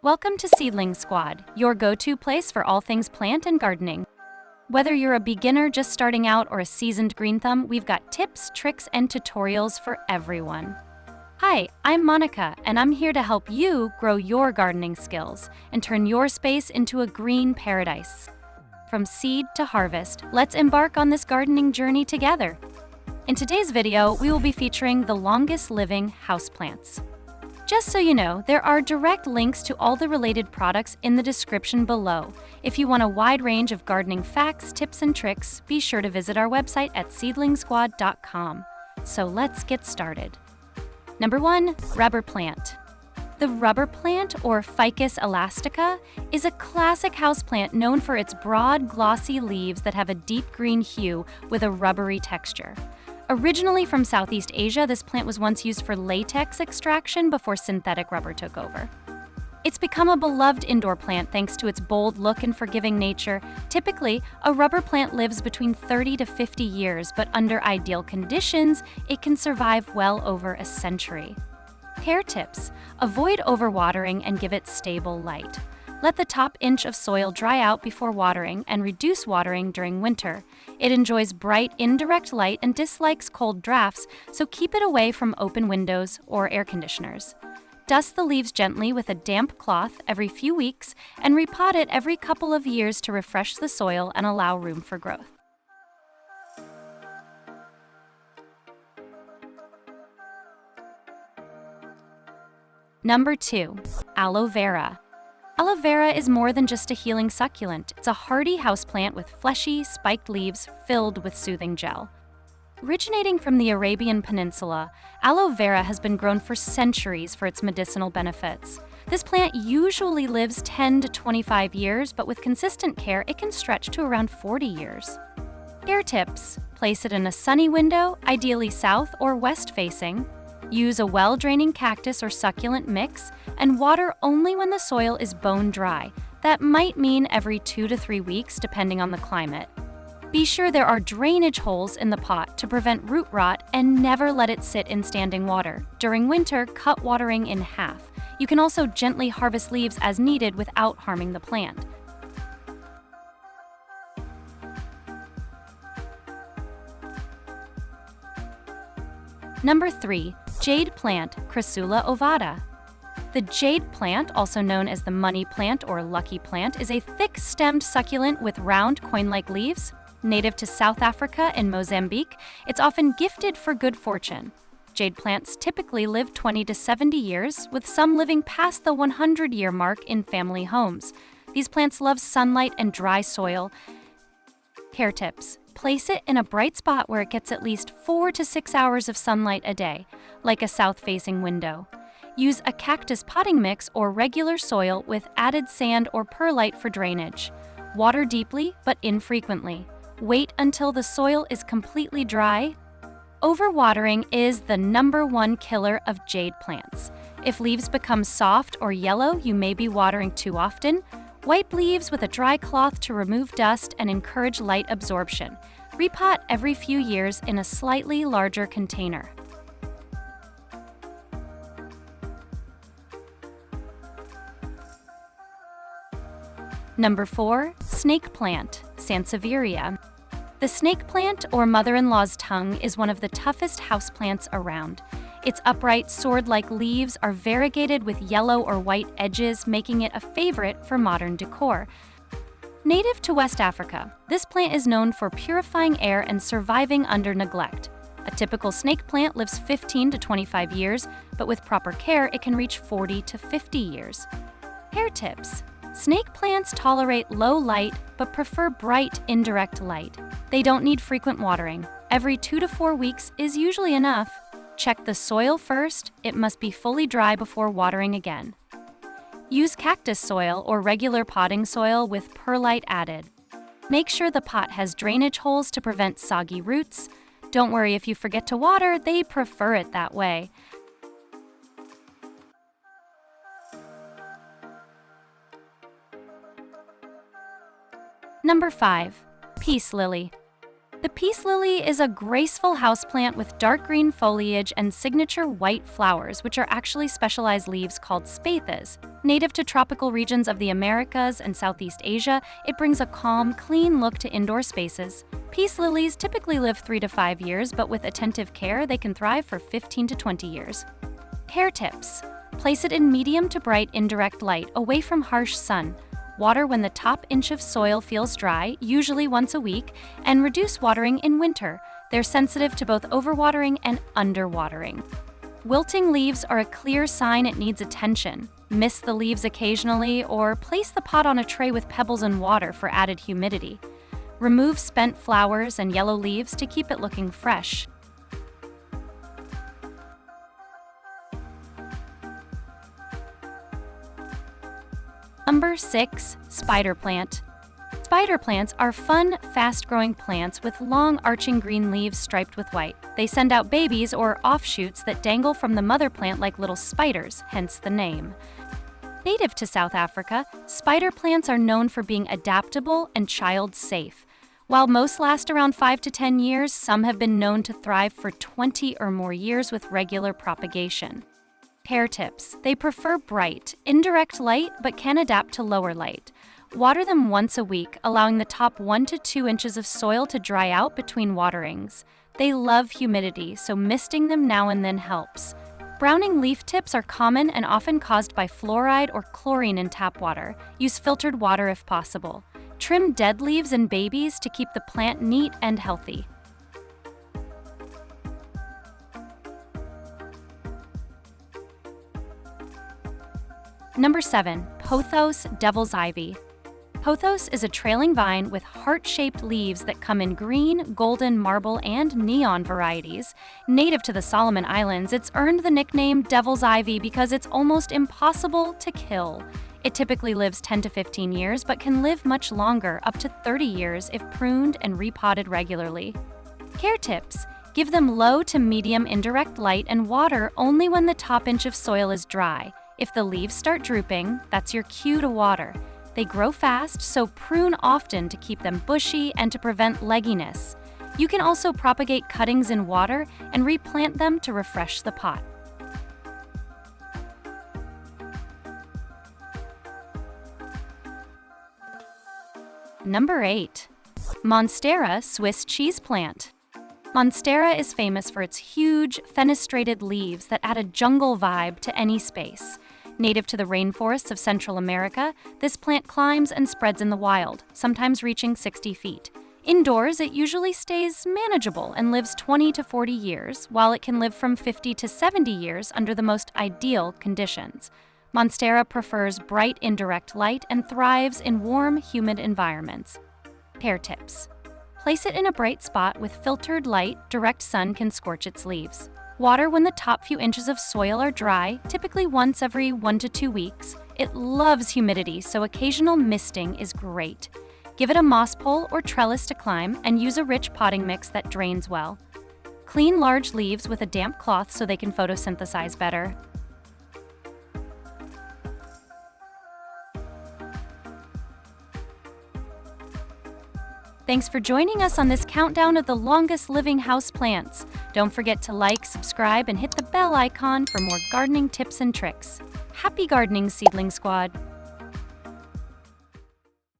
Welcome to Seedling Squad, your go-to place for all things plant and gardening. Whether you're a beginner just starting out or a seasoned green thumb, we've got tips, tricks, and tutorials for everyone. Hi, I'm Monica, and I'm here to help you grow your gardening skills and turn your space into a green paradise. From seed to harvest, let's embark on this gardening journey together. In today's video, we will be featuring the longest living houseplants. Just so you know, there are direct links to all the related products in the description below. If you want a wide range of gardening facts, tips, and tricks, be sure to visit our website at seedlingsquad.com. So let's get started. Number 1, rubber plant. The rubber plant, or Ficus elastica, is a classic houseplant known for its broad, glossy leaves that have a deep green hue with a rubbery texture. Originally from Southeast Asia, this plant was once used for latex extraction before synthetic rubber took over. It's become a beloved indoor plant thanks to its bold look and forgiving nature. Typically, a rubber plant lives between 30 to 50 years, but under ideal conditions, it can survive well over a century. Care tips: avoid overwatering and give it stable light. Let the top inch of soil dry out before watering and reduce watering during winter. It enjoys bright, indirect light and dislikes cold drafts, so keep it away from open windows or air conditioners. Dust the leaves gently with a damp cloth every few weeks and repot it every couple of years to refresh the soil and allow room for growth. Number 2, aloe vera. Aloe vera is more than just a healing succulent. It's a hardy houseplant with fleshy, spiked leaves filled with soothing gel. Originating from the Arabian Peninsula, aloe vera has been grown for centuries for its medicinal benefits. This plant usually lives 10 to 25 years, but with consistent care, it can stretch to around 40 years. Care tips: place it in a sunny window, ideally south or west facing. Use a well-draining cactus or succulent mix, and water only when the soil is bone dry. That might mean every 2 to 3 weeks, depending on the climate. Be sure there are drainage holes in the pot to prevent root rot, and never let it sit in standing water. During winter, cut watering in half. You can also gently harvest leaves as needed without harming the plant. Number 3, Jade Plant, Crassula ovata. The jade plant, also known as the money plant or lucky plant, is a thick-stemmed succulent with round, coin-like leaves. Native to South Africa and Mozambique, it's often gifted for good fortune. Jade plants typically live 20 to 70 years, with some living past the 100-year mark in family homes. These plants love sunlight and dry soil. Care tips: place it in a bright spot where it gets at least 4 to 6 hours of sunlight a day, like a south-facing window. Use a cactus potting mix or regular soil with added sand or perlite for drainage. Water deeply but infrequently. Wait until the soil is completely dry. Overwatering is the #1 killer of jade plants. If leaves become soft or yellow, you may be watering too often. Wipe leaves with a dry cloth to remove dust and encourage light absorption. Repot every few years in a slightly larger container. Number 4, snake plant, Sansevieria. The snake plant, or mother-in-law's tongue, is one of the toughest houseplants around. Its upright, sword-like leaves are variegated with yellow or white edges, making it a favorite for modern decor. Native to West Africa, this plant is known for purifying air and surviving under neglect. A typical snake plant lives 15 to 25 years, but with proper care, it can reach 40 to 50 years. Care tips: snake plants tolerate low light, but prefer bright, indirect light. They don't need frequent watering. Every 2 to 4 weeks is usually enough. Check the soil first. It must be fully dry before watering again. Use cactus soil or regular potting soil with perlite added. Make sure the pot has drainage holes to prevent soggy roots. Don't worry if you forget to water, they prefer it that way. Number 5, peace lily. The peace lily is a graceful houseplant with dark green foliage and signature white flowers, which are actually specialized leaves called spathas. Native to tropical regions of the Americas and Southeast Asia, it brings a calm, clean look to indoor spaces. Peace lilies typically live 3 to 5 years, but with attentive care, they can thrive for 15 to 20 years. Care tips: place it in medium to bright indirect light, away from harsh sun. Water when the top inch of soil feels dry, usually once a week, and reduce watering in winter. They're sensitive to both overwatering and underwatering. Wilting leaves are a clear sign it needs attention. Mist the leaves occasionally, or place the pot on a tray with pebbles and water for added humidity. Remove spent flowers and yellow leaves to keep it looking fresh. Number 6. Spider plant. Spider plants are fun, fast-growing plants with long, arching green leaves striped with white. They send out babies or offshoots that dangle from the mother plant like little spiders, hence the name. Native to South Africa, spider plants are known for being adaptable and child-safe. While most last around 5 to 10 years, some have been known to thrive for 20 or more years with regular propagation. Care tips: they prefer bright, indirect light but can adapt to lower light. Water them once a week, allowing the top 1 to 2 inches of soil to dry out between waterings. They love humidity, so misting them now and then helps. Browning leaf tips are common and often caused by fluoride or chlorine in tap water. Use filtered water if possible. Trim dead leaves and babies to keep the plant neat and healthy. Number 7. Pothos Devil's Ivy. Pothos is a trailing vine with heart-shaped leaves that come in green, golden, marble, and neon varieties. Native to the Solomon Islands, it's earned the nickname Devil's Ivy because it's almost impossible to kill. It typically lives 10 to 15 years, but can live much longer, up to 30 years if pruned and repotted regularly. Care tips: give them low to medium indirect light and water only when the top inch of soil is dry. If the leaves start drooping, that's your cue to water. They grow fast, so prune often to keep them bushy and to prevent legginess. You can also propagate cuttings in water and replant them to refresh the pot. Number 8. Monstera Swiss cheese plant. Monstera is famous for its huge, fenestrated leaves that add a jungle vibe to any space. Native to the rainforests of Central America, this plant climbs and spreads in the wild, sometimes reaching 60 feet. Indoors, it usually stays manageable and lives 20 to 40 years, while it can live from 50 to 70 years under the most ideal conditions. Monstera prefers bright indirect light and thrives in warm, humid environments. Care tips: place it in a bright spot with filtered light. Direct sun can scorch its leaves. Water when the top few inches of soil are dry, typically once every 1 to 2 weeks. It loves humidity, so occasional misting is great. Give it a moss pole or trellis to climb and use a rich potting mix that drains well. Clean large leaves with a damp cloth so they can photosynthesize better. Thanks for joining us on this countdown of the longest living houseplants. Don't forget to like, subscribe, and hit the bell icon for more gardening tips and tricks. Happy gardening, Seedling Squad!